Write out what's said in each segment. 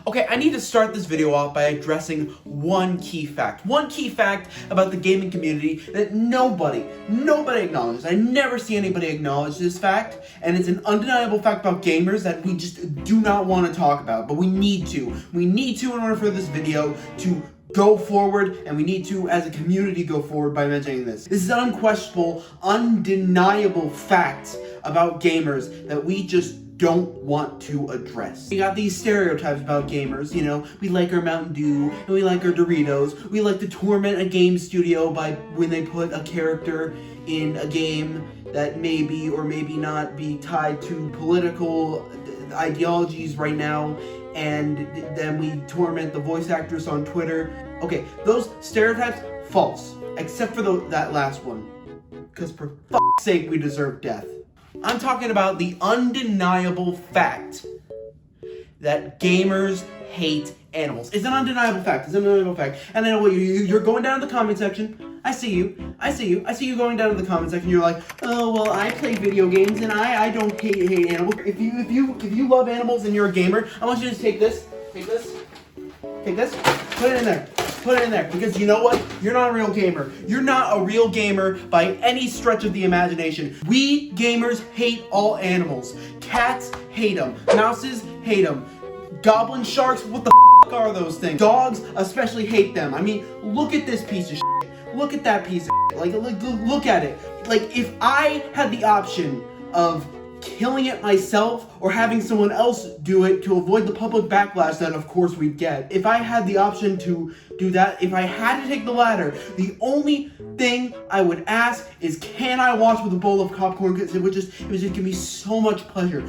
Okay, I need to start this video off by addressing one key fact. One key fact about the gaming community that nobody acknowledges. I never see anybody acknowledge this fact, and it's an undeniable fact about gamers that we just do not want to talk about, but we need to. We need to in order for this video to go forward, and we need to, as a community, go forward by mentioning this. This is an unquestionable, undeniable fact about gamers that we just don't want to address. We got these stereotypes about gamers, you know, we like our Mountain Dew, and we like our Doritos, we like to torment a game studio by when they put a character in a game that maybe or maybe not be tied to political ideologies right now, and then we torment the voice actress on Twitter. Okay, those stereotypes, false, except for that last one, because for f***'s sake we deserve death. I'm talking about the undeniable fact that gamers hate animals. It's an undeniable fact. It's an undeniable fact. And I know what you're going down to the comment section. I see you. I see you going down to the comment section. You're like, oh well, I play video games and I don't hate animals. If you love animals and you're a gamer, I want you to take this, put it in there. Put it in there, because you know what? You're not a real gamer. You're not a real gamer by any stretch of the imagination. We gamers hate all animals. Cats hate them. Mouses hate them. Goblin sharks, what the f*** are those things? Dogs especially hate them. I mean, look at this piece of shit. Look at that piece of shit. Like, look at it. Like, if I had the option of killing it myself or having someone else do it to avoid the public backlash that of course we'd get. If I had the option to do that, if I had to take the latter, the only thing I would ask is, can I watch with a bowl of popcorn? Because it would just give me so much pleasure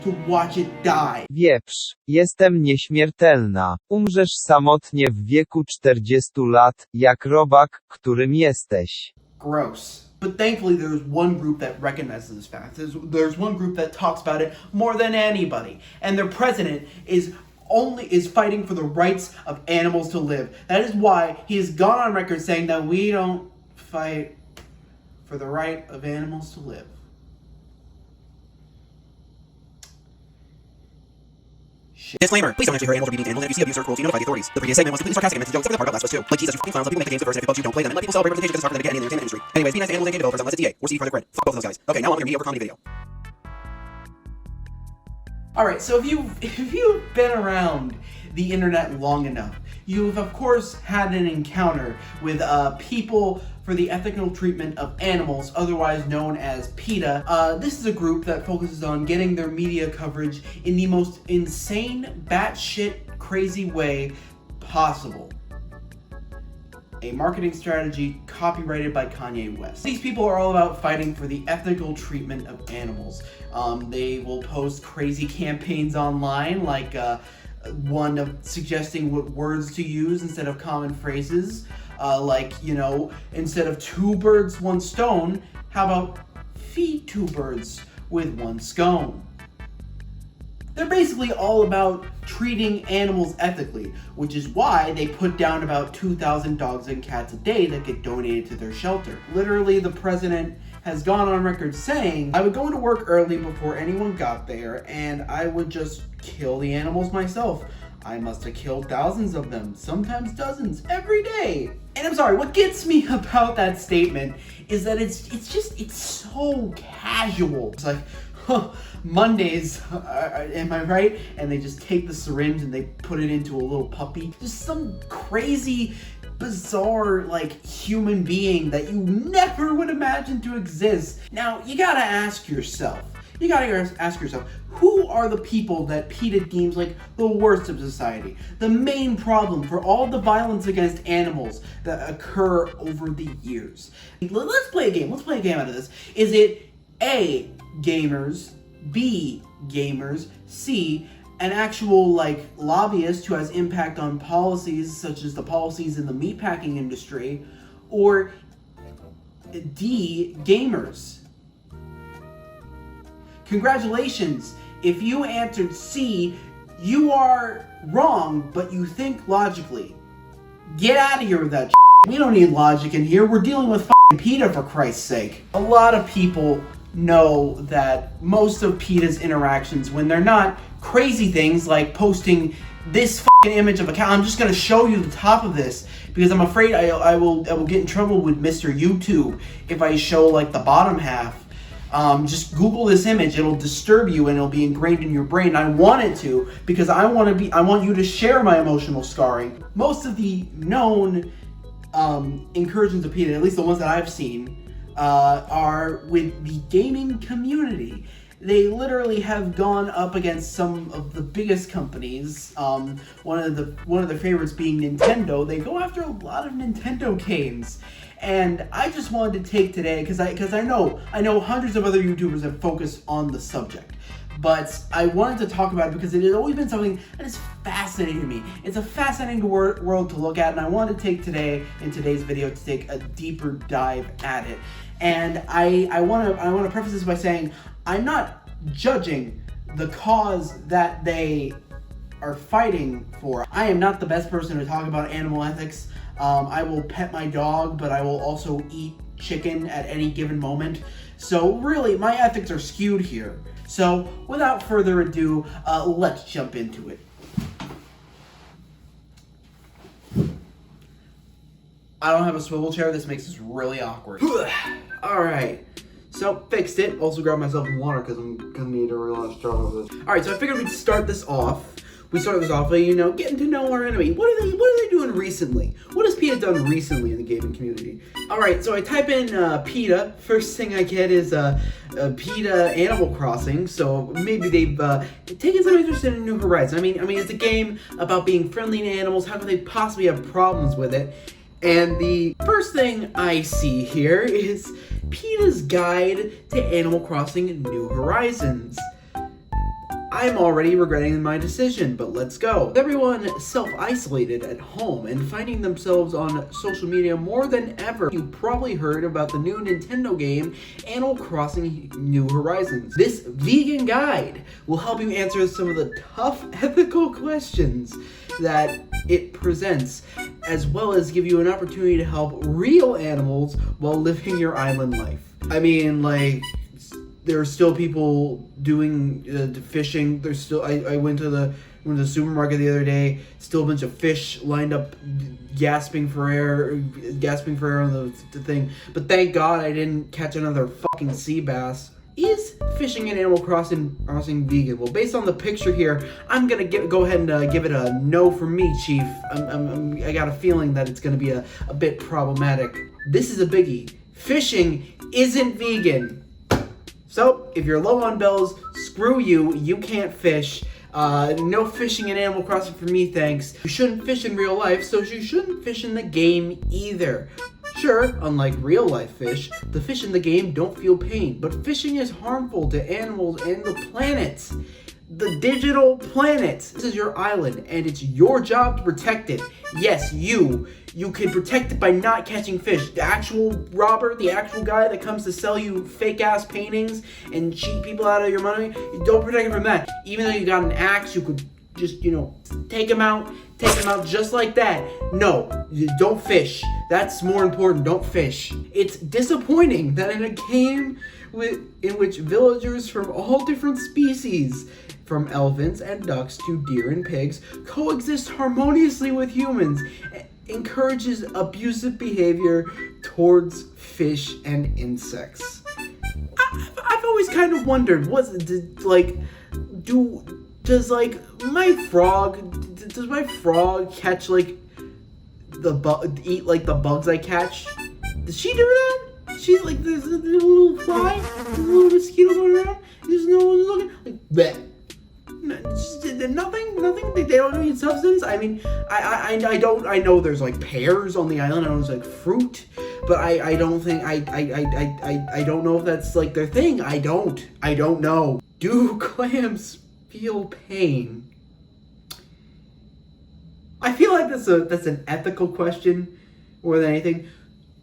to watch it die. Wieprz, jestem nieśmiertelna. Umrzesz samotnie w wieku 40 lat, jak robak, którym jesteś. Gross. But thankfully there's one group that recognizes this fact. There's one group that talks about it more than anybody. And their president is fighting for the rights of animals to live. That is why he has gone on record saying that we don't fight for the right of animals to live. Disclaimer. Please don't actually hurt animals or be mean to animals. And if you see abuse or cruelty, notify the authorities. The previous segment was completely sarcastic and meant to joke, except for the part about Last of Us 2. Like Jesus, you fucking clowns. Some people make the games the first, and if it bugs you, don't play them. And let people celebrate representation because it's hard for them to get in the entertainment industry. Anyways, be nice to animals and game developers unless it's EA or CD Projekt Red. Fuck both of those guys. Okay, now on with your mediocre comedy video. Alright, so if you've been around the internet long enough, you've of course had an encounter with people for the ethical treatment of animals, otherwise known as PETA. This is a group that focuses on getting their media coverage in the most insane, batshit crazy way possible. A marketing strategy copyrighted by Kanye West. These people are all about fighting for the ethical treatment of animals. They will post crazy campaigns online, like one of suggesting what words to use instead of common phrases. Like, you know, instead of 2 birds, 1 stone, how about feed 2 birds with 1 scone? They're basically all about treating animals ethically, which is why they put down about 2,000 dogs and cats a day that get donated to their shelter. Literally, the president has gone on record saying, I would go into work early before anyone got there, and I would just kill the animals myself. I must have killed thousands of them, sometimes dozens, every day. And I'm sorry, what gets me about that statement is that it's so casual. It's like, huh, Mondays, am I right? And they just take the syringe and they put it into a little puppy. Just some crazy, bizarre, like, human being that you never would imagine to exist. Now, you gotta ask yourself, who are the people that PETA deems like the worst of society? The main problem for all the violence against animals that occur over the years. Let's play a game. Let's play a game out of this. Is it A, gamers, B, gamers, C, an actual like lobbyist who has impact on policies such as the policies in the meatpacking industry, or D, gamers? Congratulations, if you answered C, you are wrong, but you think logically. Get out of here with that shit. We don't need logic in here, we're dealing with f***ing PETA for Christ's sake. A lot of people know that most of PETA's interactions, when they're not crazy things like posting this fucking image of a cow. I'm just gonna show you the top of this because I'm afraid I will get in trouble with Mr. YouTube if I show like the bottom half. Just Google this image. It'll disturb you and it'll be ingrained in your brain. I want it to because I want you to share my emotional scarring. Most of the known incursions of PETA, at least the ones that I've seen, are with the gaming community. They literally have gone up against some of the biggest companies. One of the favorites being Nintendo. They go after a lot of Nintendo games, and I just wanted to take today because I know hundreds of other YouTubers have focused on the subject, but I wanted to talk about it because it has always been something that is fascinating to me. It's a fascinating world to look at, and I want to take today's video to take a deeper dive at it. And I want to preface this by saying I'm not judging the cause that they are fighting for. I am not the best person to talk about animal ethics. I will pet my dog, but I will also eat chicken at any given moment. So really, my ethics are skewed here. So without further ado, let's jump into it. I don't have a swivel chair. This makes this really awkward. Alright, so fixed it. Also grabbed myself some water because I'm gonna need a real strong of this. Alright, so I figured we'd start this off. We started this off by, getting to know our enemy. What are they doing recently? What has PETA done recently in the gaming community? Alright, so I type in PETA. First thing I get is PETA Animal Crossing. So maybe they've taken some interest in New Horizons. I mean, it's a game about being friendly to animals. How could they possibly have problems with it? And the first thing I see here is PETA's Guide to Animal Crossing New Horizons. I'm already regretting my decision, but let's go. Everyone self-isolated at home and finding themselves on social media more than ever, you probably heard about the new Nintendo game, Animal Crossing New Horizons. This vegan guide will help you answer some of the tough ethical questions that it presents, as well as give you an opportunity to help real animals while living your island life. I mean, like, there are still people doing fishing. There's still. I went to the supermarket the other day. Still a bunch of fish lined up, gasping for air on the thing. But thank God I didn't catch another fucking sea bass. Is fishing in Animal Crossing vegan? Well, based on the picture here, I'm gonna go ahead and give it a no from me, Chief. I got a feeling that it's gonna be a bit problematic. This is a biggie. Fishing isn't vegan. So, if you're low on bells, screw you. You can't fish. No fishing in Animal Crossing for me, thanks. You shouldn't fish in real life, so you shouldn't fish in the game either. Sure, unlike real life fish, the fish in the game don't feel pain, but fishing is harmful to animals and the planet. The digital planet. This is your island, and it's your job to protect it. Yes, you can protect it by not catching fish. The actual robber, the actual guy that comes to sell you fake-ass paintings and cheat people out of your money, you don't protect it from that. Even though you got an axe, you could just, take him out just like that. No, you don't fish. That's more important, don't fish. It's disappointing that in a game in which villagers from all different species, from elephants and ducks to deer and pigs, coexist harmoniously with humans, encourages abusive behavior towards fish and insects. I've always kind of wondered, does my frog catch eat the bugs I catch? Does she do that? She's like, there's a little fly, there's a little mosquito going around, there's no one looking, bleh. Nothing. They don't need substance. I mean, I know there's pears on the island. I know there's fruit, but I don't think I don't know if that's their thing. I don't know. Do clams feel pain? I feel like that's an ethical question more than anything.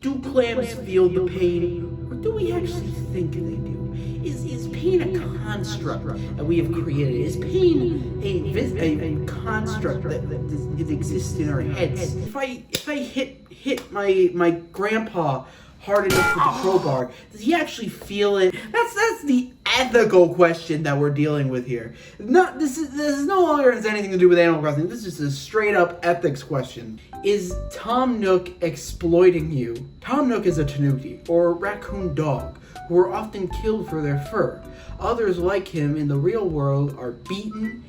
Do clams feel the pain, or do we actually think they do? Is pain a construct that we have created? Is pain a construct that exists in our heads? If I hit my grandpa hard enough with the crowbar? Does he actually feel it? That's the ethical question that we're dealing with here. This is no longer has anything to do with Animal Crossing. This is just a straight up ethics question. Is Tom Nook exploiting you? Tom Nook is a tanuki, or raccoon dog, who are often killed for their fur. Others like him in the real world are beaten,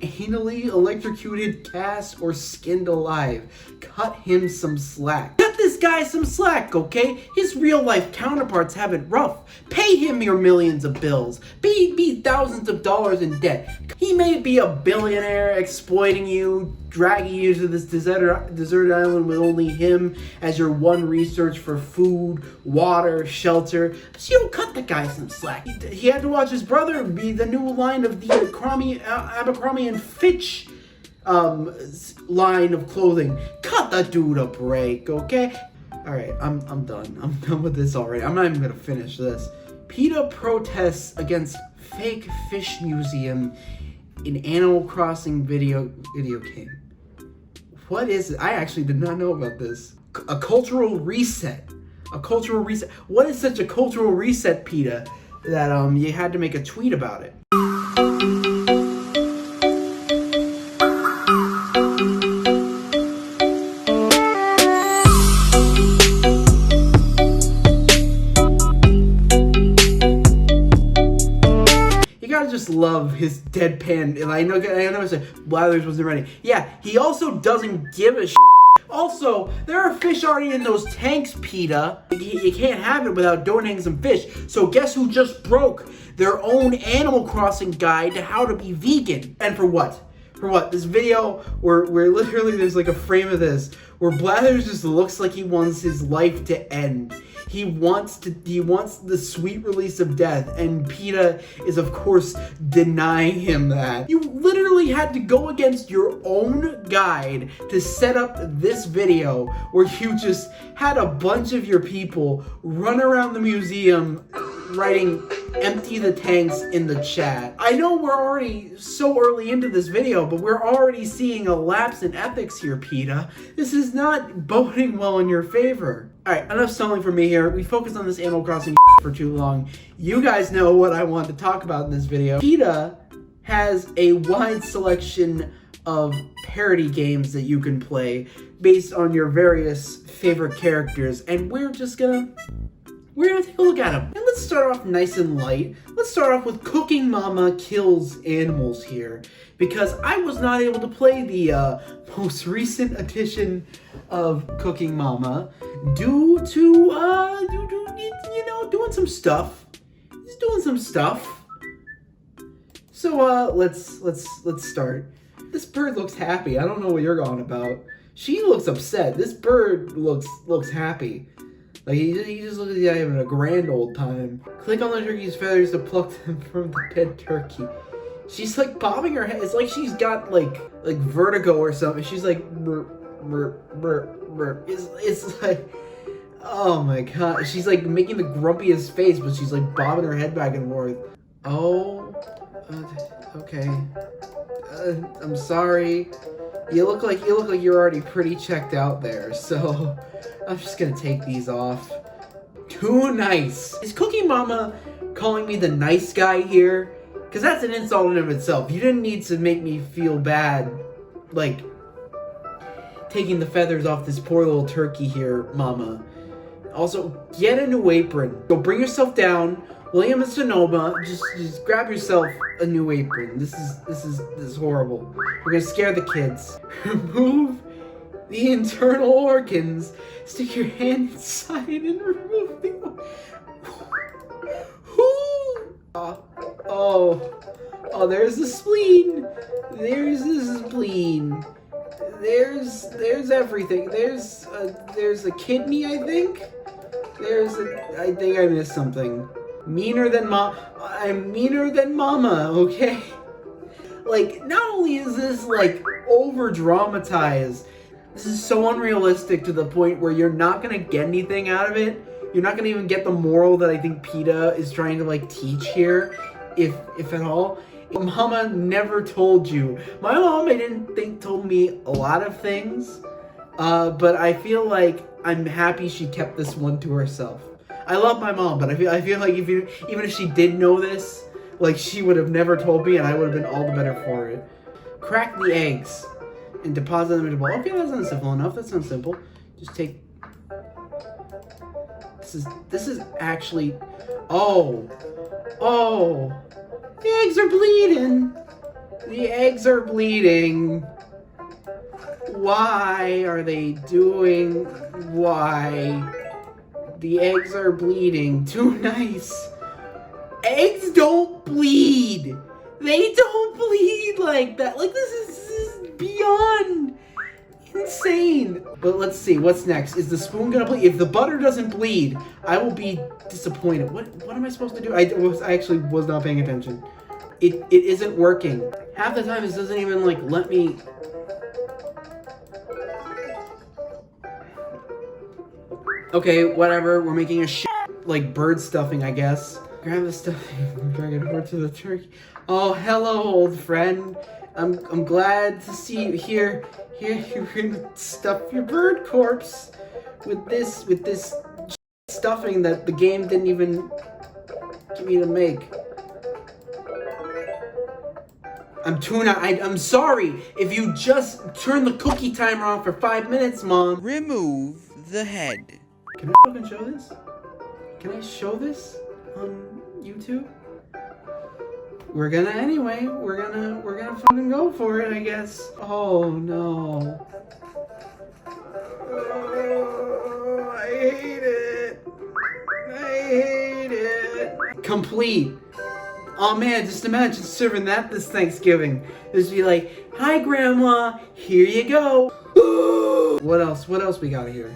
anally electrocuted, gassed, or skinned alive. Cut him some slack. Cut this guy some slack, okay? His real life counterparts have it rough. Pay him your millions of bills. Be thousands of dollars in debt. He may be a billionaire exploiting you, dragging you to this desert island with only him as your one resource for food, water, shelter. But you don't cut the guy some slack. He had to watch his brother be the new line of the Abercrombie and Fitch line of clothing. Cut the dude a break, okay? Alright, I'm done. I'm done with this already. I'm not even gonna finish this. PETA protests against fake fish museum in Animal Crossing video game. What is it? I actually did not know about this. A cultural reset. A cultural reset. What is such a cultural reset, PETA, that you had to make a tweet about it? Just love his deadpan, and I know it's like Blathers wasn't ready. Yeah, he also doesn't give a shit. Also, there are fish already in those tanks, PETA. You can't have it without donating some fish. So guess who just broke their own Animal Crossing guide to how to be vegan? And for what? For what? This video where literally there's like a frame of this where Blathers just looks like he wants his life to end. He wants the sweet release of death, and PETA is of course denying him that. You literally had to go against your own guide to set up this video where you just had a bunch of your people run around the museum writing "empty the tanks" in the chat. I know we're already so early into this video, but we're already seeing a lapse in ethics here, PETA. This is not boding well in your favor. Alright, enough stalling for me here. We focused on this Animal Crossing for too long. You guys know what I want to talk about in this video. PETA has a wide selection of parody games that you can play based on your various favorite characters, and we're gonna take a look at them. And let's start off nice and light. Let's start off with Cooking Mama Kills Animals here, because I was not able to play the most recent edition of Cooking Mama due to doing some stuff. He's doing some stuff. So let's start. This bird looks happy. I don't know what you're on about. She looks upset. This bird looks happy. Like he just looks like he's having a grand old time. Click on the turkey's feathers to pluck them from the dead turkey. She's like bobbing her head. It's like she's got like vertigo or something. She's like brr, brr, brr, brr. It's like, oh my god. She's like making the grumpiest face, but she's like bobbing her head back and forth. Oh, okay. I'm sorry. You look like you're already pretty checked out there, so I'm just gonna take these off. Too nice. Is Cooking Mama calling me the nice guy here? Because that's an insult in of itself. You didn't need to make me feel bad, like taking the feathers off this poor little turkey here, Mama. Also, get a new apron. Go bring yourself down. William and Sonoma, just grab yourself a new apron. This is horrible. We're gonna scare the kids. Remove the internal organs. Stick your hand inside and remove the. Oh, there's the spleen. There's the spleen. There's everything. There's a kidney, I think. I think I missed something. I'm meaner than Mama, okay? Like, not only is this, like, over-dramatized, this is so unrealistic to the point where you're not gonna get anything out of it. You're not gonna even get the moral that I think PETA is trying to, like, teach here, if at all. Mama never told you. My mom, told me a lot of things, But I feel like I'm happy she kept this one to herself. I love my mom, but I feel like even if she did know this, like she would have never told me, and I would have been all the better for it. Crack the eggs and deposit them in a bowl. Okay, that sounds simple enough. That sounds simple. Just take. This is actually. Oh, the eggs are bleeding. The eggs are bleeding. Why are they doing? Why? The eggs are bleeding. Too nice. Eggs don't bleed. They don't bleed like that. Like this is beyond insane. But let's see, what's next? Is the spoon gonna bleed? If the butter doesn't bleed, I will be disappointed. What am I supposed to do? I actually was not paying attention. It isn't working. Half the time it doesn't even like let me. Okay, whatever. We're making a like bird stuffing, I guess. Grab the stuffing, drag it over to the turkey. Oh, hello, old friend. I'm glad to see you here. Here, you're gonna stuff your bird corpse with this stuffing that the game didn't even give me to make. I'm sorry if you just turn the cookie timer on for 5 minutes, Mom. Remove the head. Can I fucking show this? Can I show this on YouTube? We're gonna anyway. We're gonna fucking go for it, I guess. Oh no. Oh, I hate it. I hate it. Complete. Oh man, just imagine serving that this Thanksgiving. Just be like, hi Grandma, here you go. What else? What else we got here?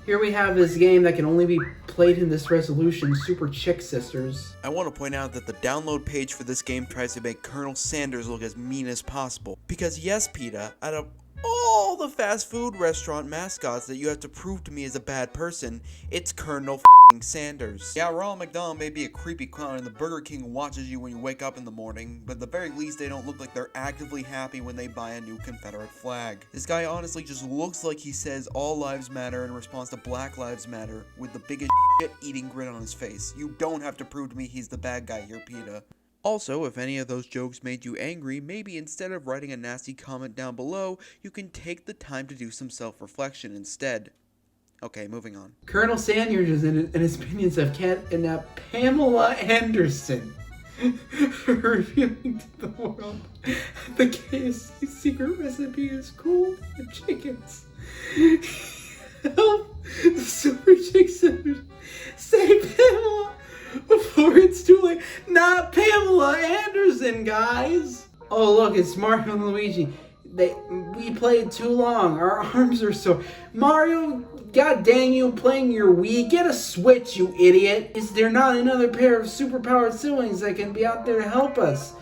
Here we have this game that can only be played in this resolution, Super Chick Sisters. I want to point out that the download page for this game tries to make Colonel Sanders look as mean as possible. Because yes, PETA, out of all the fast food restaurant mascots that you have to prove to me as a bad person, it's Colonel Sanders. Yeah, Ronald McDonald may be a creepy clown and the Burger King watches you when you wake up in the morning, but at the very least they don't look like they're actively happy when they buy a new Confederate flag. This guy honestly just looks like he says all lives matter in response to Black Lives Matter with the biggest shit-eating grin on his face. You don't have to prove to me he's the bad guy here, PETA. Also, if any of those jokes made you angry, maybe instead of writing a nasty comment down below, you can take the time to do some self-reflection instead. Okay, moving on. Colonel Sanders and his minions have kidnapped Pamela Anderson, revealing to the world the KFC secret recipe is cold and chickens. Help the Super Chick Sisters save Pamela before it's too late. Not Pamela Anderson, guys. Oh look, it's Mario and Luigi. We played too long. Our arms are sore. Mario, god dang you, playing your Wii. Get a Switch, you idiot. Is there not another pair of superpowered siblings that can be out there to help us?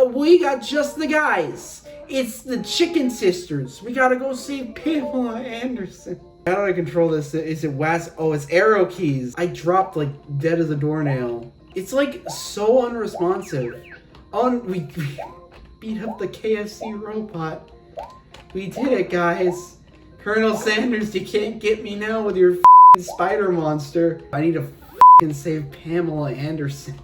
We got just the guys. It's the Chicken Sisters. We gotta go save Pamela Anderson. How do I control this? Is it WAS? Oh, it's arrow keys. I dropped like dead as a doornail. It's like so unresponsive. We beat up the KFC robot. We did it, guys. Colonel Sanders, you can't get me now with your spider monster. I need to save Pamela Anderson.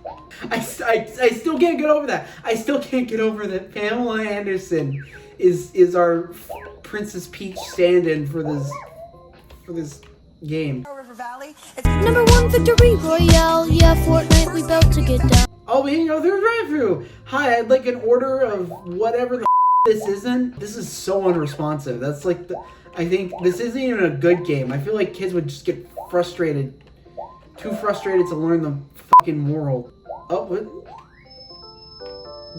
I still can't get over that. I still can't get over that Pamela Anderson is our Princess Peach stand-in for this game. River Valley. Number 1 victory royale. Yeah, Fortnite, we about to get down. Oh, we can go through the drive-thru. Hi, I'd like an order of whatever the this isn't. This is so unresponsive. That's like I think this isn't even a good game. I feel like kids would just get frustrated. Too frustrated to learn the fucking moral. Oh, what?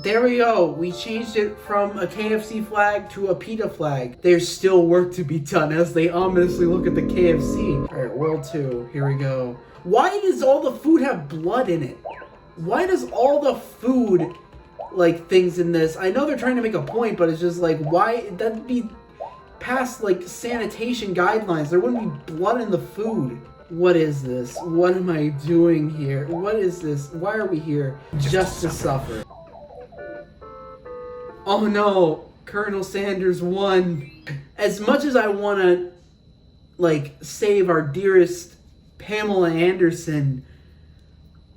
There we go. We changed it from a KFC flag to a PETA flag. There's still work to be done as they ominously look at the KFC. All right, World 2. Here we go. Why does all the food have blood in it? Why does all the food, like, things in this? I know they're trying to make a point, but it's just like, why? That'd be past, like, sanitation guidelines. There wouldn't be blood in the food. What is this? What am I doing here? What is this? Why are we here? Just to suffer. Oh no, Colonel Sanders won. As much as I want to like save our dearest Pamela Anderson,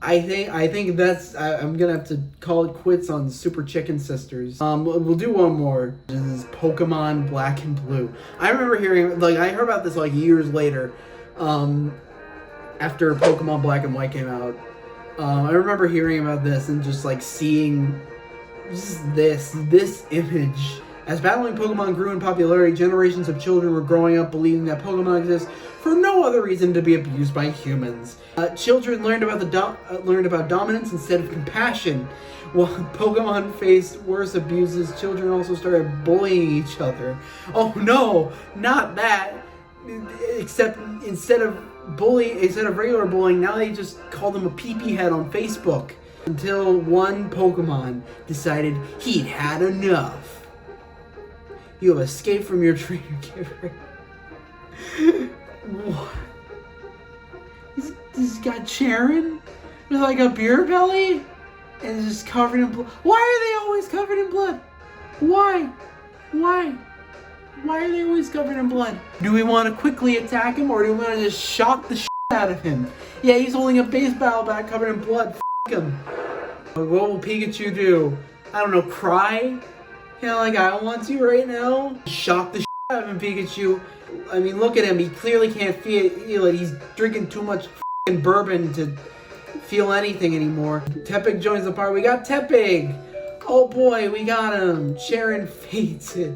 I think that's I'm gonna have to call it quits on Super Chicken Sisters. We'll do one more. This is Pokemon Black and Blue. I remember hearing, like, I heard about this like years later, after Pokemon Black and White came out. I remember hearing about this and just like seeing just this image. As battling Pokemon grew in popularity, generations of children were growing up believing that Pokemon exist for no other reason to be abused by humans. Children learned about dominance instead of compassion. While Pokemon faced worse abuses, children also started bullying each other. Oh no, not that! Except instead of regular bullying, now they just call them a pee-pee head on Facebook. Until one Pokemon decided he'd had enough. You have escaped from your trainer giver. What? This got Sharon with like a beer belly and just covered in blood. Why are they always covered in blood? Why? Why are they always covered in blood? Do we want to quickly attack him, or do we want to just shock the shit out of him? Yeah, he's holding a baseball bat covered in blood. F him. What will Pikachu do? I don't know, cry? You know, like I want to right now. Shock the shit out of him, Pikachu. I mean, look at him. He clearly can't feel it. He's drinking too much f***ing bourbon to feel anything anymore. Tepig joins the party. We got Tepig. Oh boy, we got him. Sharon faints it.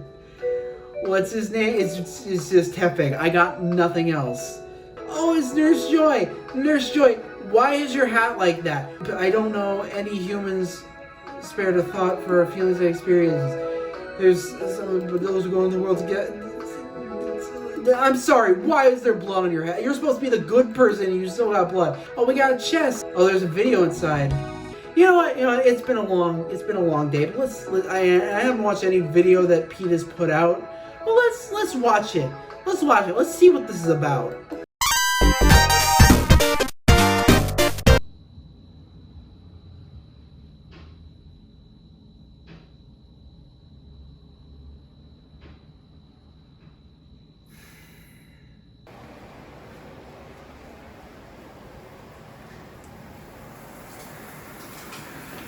What's his name? It's just Tepig. I got nothing else. Oh, it's Nurse Joy. Nurse Joy, why is your hat like that? I don't know any humans spared a thought for feelings and experiences. There's some of those who go in the world to get... I'm sorry, why is there blood on your head? You're supposed to be the good person and you still got blood. Oh, we got a chest. Oh, there's a video inside. You know what? It's been a long day. But I haven't watched any video that PETA's put out. Well, let's watch it. Let's watch it. Let's see what this is about.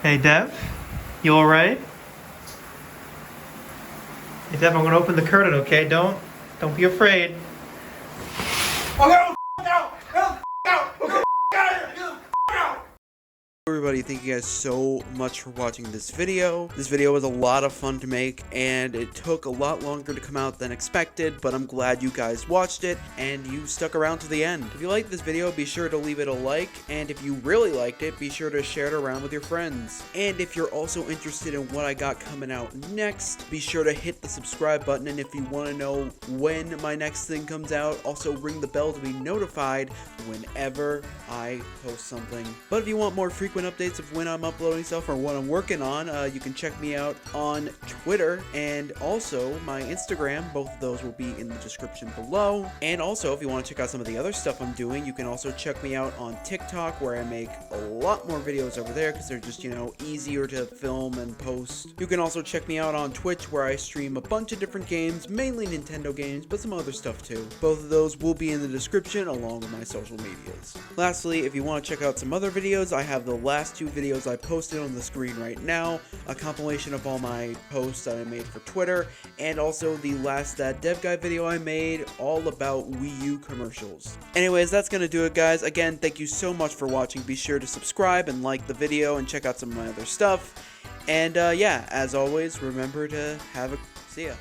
Hey Dev, you alright? Hey Dev, I'm gonna open the curtain, okay? Don't be afraid. Everybody, thank you guys so much for watching this video. This video was a lot of fun to make, and it took a lot longer to come out than expected, but I'm glad you guys watched it and you stuck around to the end. If you liked this video, be sure to leave it a like, and if you really liked it, be sure to share it around with your friends. And if you're also interested in what I got coming out next, be sure to hit the subscribe button, and if you want to know when my next thing comes out, also ring the bell to be notified whenever I post something. But if you want more frequent updates of when I'm uploading stuff or what I'm working on, you can check me out on Twitter and also my Instagram. Both of those will be in the description below. And also, if you want to check out some of the other stuff I'm doing, you can also check me out on TikTok, where I make a lot more videos over there because they're just, easier to film and post. You can also check me out on Twitch, where I stream a bunch of different games, mainly Nintendo games, but some other stuff too. Both of those will be in the description along with my social medias. Lastly, if you want to check out some other videos, I have the last 2 videos I posted on the screen right now, a compilation of all my posts that I made for Twitter, and also the last Dev Guy video I made all about Wii U commercials. Anyways, that's gonna do it, guys. Again, thank you so much for watching. Be sure to subscribe and like the video and check out some of my other stuff. And yeah, as always, remember to see ya.